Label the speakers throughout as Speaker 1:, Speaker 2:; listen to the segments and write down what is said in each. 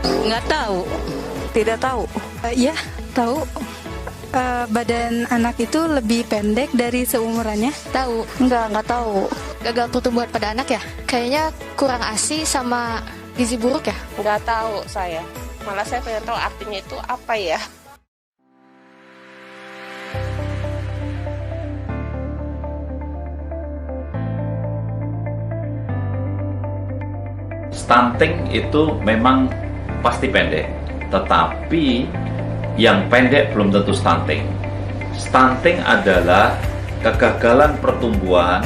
Speaker 1: Nggak tahu.
Speaker 2: Tidak tahu.
Speaker 3: Iya, tahu. Badan anak itu lebih pendek dari seumurannya.
Speaker 4: Tahu.
Speaker 2: Enggak tahu.
Speaker 4: Gagal pertumbuhan pada anak ya? Kayaknya kurang ASI sama gizi buruk ya?
Speaker 5: Nggak tahu saya. Malah saya pengen tahu artinya itu apa ya.
Speaker 6: Stunting itu memang pasti pendek, tetapi yang pendek belum tentu stunting. Stunting adalah kegagalan pertumbuhan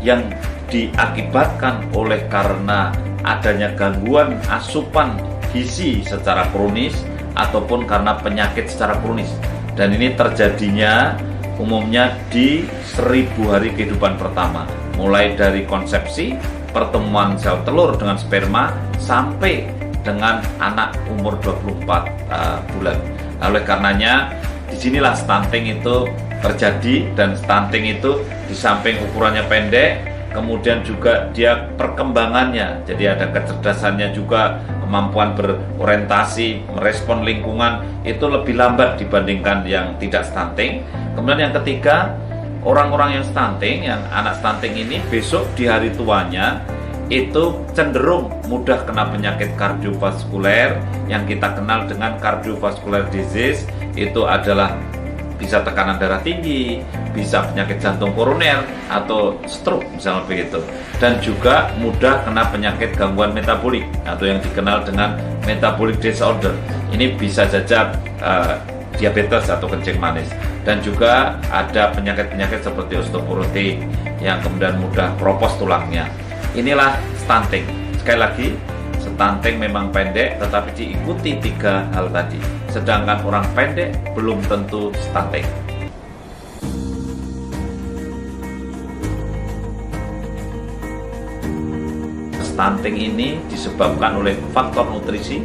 Speaker 6: yang diakibatkan oleh karena adanya gangguan asupan gizi secara kronis ataupun karena penyakit secara kronis. Dan ini terjadinya umumnya di 1000 hari kehidupan pertama, mulai dari konsepsi, pertemuan sel telur dengan sperma sampai dengan anak umur 24 bulan. Oleh karenanya disinilah stunting itu terjadi, dan stunting itu di samping ukurannya pendek, kemudian juga dia perkembangannya, jadi ada kecerdasannya juga, kemampuan berorientasi, merespon lingkungan itu lebih lambat dibandingkan yang tidak stunting. Kemudian yang ketiga, orang-orang yang stunting, yang anak stunting ini besok di hari tuanya itu cenderung mudah kena penyakit kardiovaskuler yang kita kenal dengan cardiovascular disease. Itu adalah bisa tekanan darah tinggi, bisa penyakit jantung koroner atau stroke misalnya begitu, dan juga mudah kena penyakit gangguan metabolik atau yang dikenal dengan metabolic disorder. Ini bisa saja diabetes atau kencing manis, dan juga ada penyakit-penyakit seperti osteoporosis yang kemudian mudah keropos tulangnya. Inilah stunting. Sekali lagi, stunting memang pendek tetapi diikuti 3 hal tadi. Sedangkan orang pendek belum tentu stunting. Stunting ini disebabkan oleh faktor nutrisi,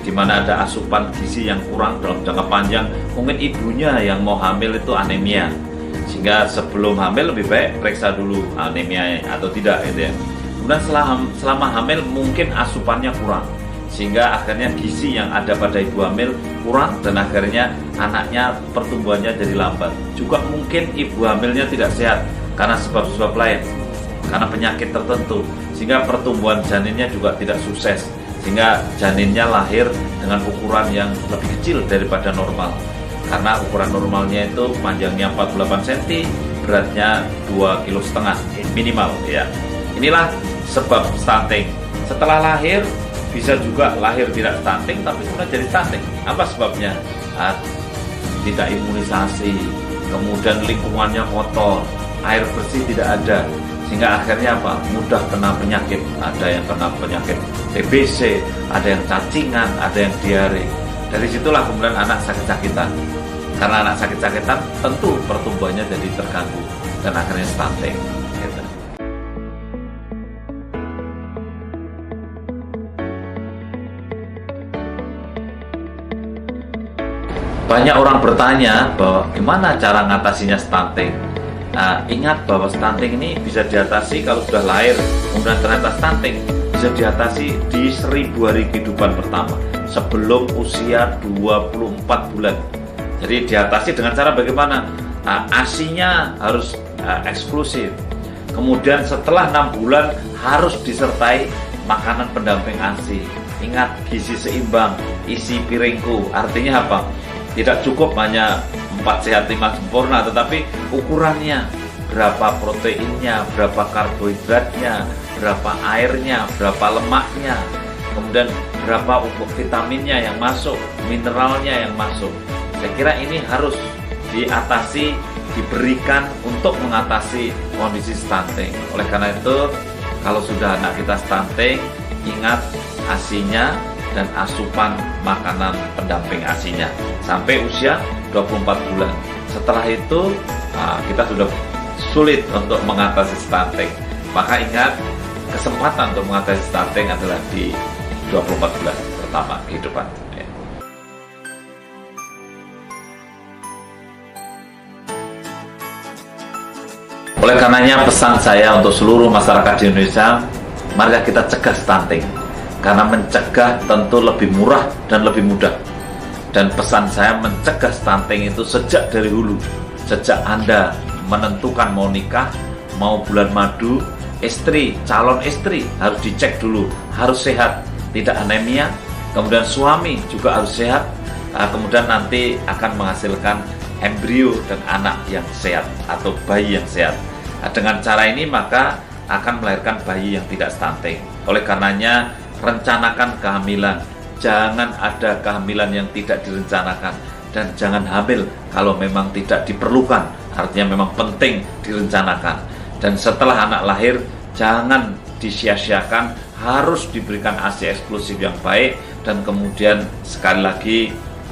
Speaker 6: di mana ada asupan gizi yang kurang dalam jangka panjang. Mungkin ibunya yang mau hamil itu anemia, sehingga sebelum hamil lebih baik periksa dulu anemia atau tidak gitu ya. Kemudian selama hamil mungkin asupannya kurang, sehingga akhirnya gizi yang ada pada ibu hamil kurang, dan akhirnya anaknya pertumbuhannya jadi lambat. Juga mungkin ibu hamilnya tidak sehat karena sebab-sebab lain, karena penyakit tertentu, sehingga pertumbuhan janinnya juga tidak sukses, sehingga janinnya lahir dengan ukuran yang lebih kecil daripada normal. Karena ukuran normalnya itu panjangnya 48 cm, beratnya 2,5 kg minimal ya. Inilah sebab stunting. Setelah lahir bisa juga lahir tidak stunting tapi kemudian jadi stunting. Apa sebabnya? Tidak imunisasi, kemudian lingkungannya kotor, air bersih tidak ada, sehingga akhirnya apa? Mudah kena penyakit. Ada yang kena penyakit TBC, ada yang cacingan, ada yang diare. Dari situlah kemudian anak sakit-sakitan. Karena anak sakit-sakitan tentu pertumbuhannya jadi terganggu dan akhirnya stunting gitu. Banyak orang bertanya bahwa gimana cara ngatasinya stunting. Nah, ingat bahwa stunting ini bisa diatasi kalau sudah lahir, kemudian ternyata stunting bisa diatasi di 1000 hari kehidupan pertama, sebelum usia 24 bulan. Jadi diatasi dengan cara bagaimana? Nah, ASI-nya harus eksklusif. Kemudian setelah 6 bulan harus disertai makanan pendamping ASI. Ingat, gizi seimbang, isi piringku. Artinya apa? Tidak cukup hanya 4 sehat 5 sempurna, tetapi ukurannya, berapa proteinnya, berapa karbohidratnya, berapa airnya, berapa lemaknya, kemudian berapa vitaminnya yang masuk, mineralnya yang masuk. Saya kira ini harus diatasi, diberikan untuk mengatasi kondisi stunting. Oleh karena itu, kalau sudah anak kita stunting, ingat ASI-nya dan asupan makanan pendamping ASI-nya sampai usia 24 bulan. Setelah itu kita sudah sulit untuk mengatasi stunting. Maka ingat, kesempatan untuk mengatasi stunting adalah di 24 bulan pertama kehidupan. Ya. Oleh karenanya pesan saya untuk seluruh masyarakat di Indonesia, mari kita cegah stunting. Karena mencegah tentu lebih murah dan lebih mudah. Dan pesan saya mencegah stunting itu sejak dari hulu. Sejak Anda menentukan mau nikah, mau bulan madu, istri, calon istri harus dicek dulu, harus sehat, tidak anemia. Kemudian suami juga harus sehat. Kemudian nanti akan menghasilkan embrio dan anak yang sehat atau bayi yang sehat. Dengan cara ini maka akan melahirkan bayi yang tidak stunting. Oleh karenanya rencanakan kehamilan, jangan ada kehamilan yang tidak direncanakan, dan jangan hamil kalau memang tidak diperlukan, artinya memang penting direncanakan. Dan setelah anak lahir jangan disia-siakan, harus diberikan ASI eksklusif yang baik, dan kemudian sekali lagi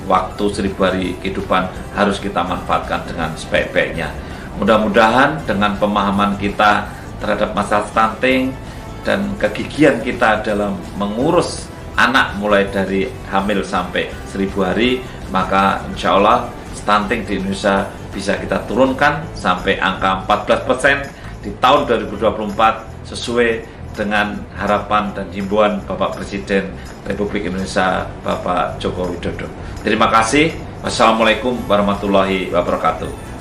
Speaker 6: waktu 1000 hari kehidupan harus kita manfaatkan dengan sebaik-baiknya. Mudah-mudahan dengan pemahaman kita terhadap masalah stunting dan kegigihan kita dalam mengurus anak mulai dari hamil sampai 1000 hari, maka insya Allah stunting di Indonesia bisa kita turunkan sampai angka 14% di tahun 2024 sesuai dengan harapan dan himbauan Bapak Presiden Republik Indonesia Bapak Joko Widodo. Terima kasih. Wassalamualaikum warahmatullahi wabarakatuh.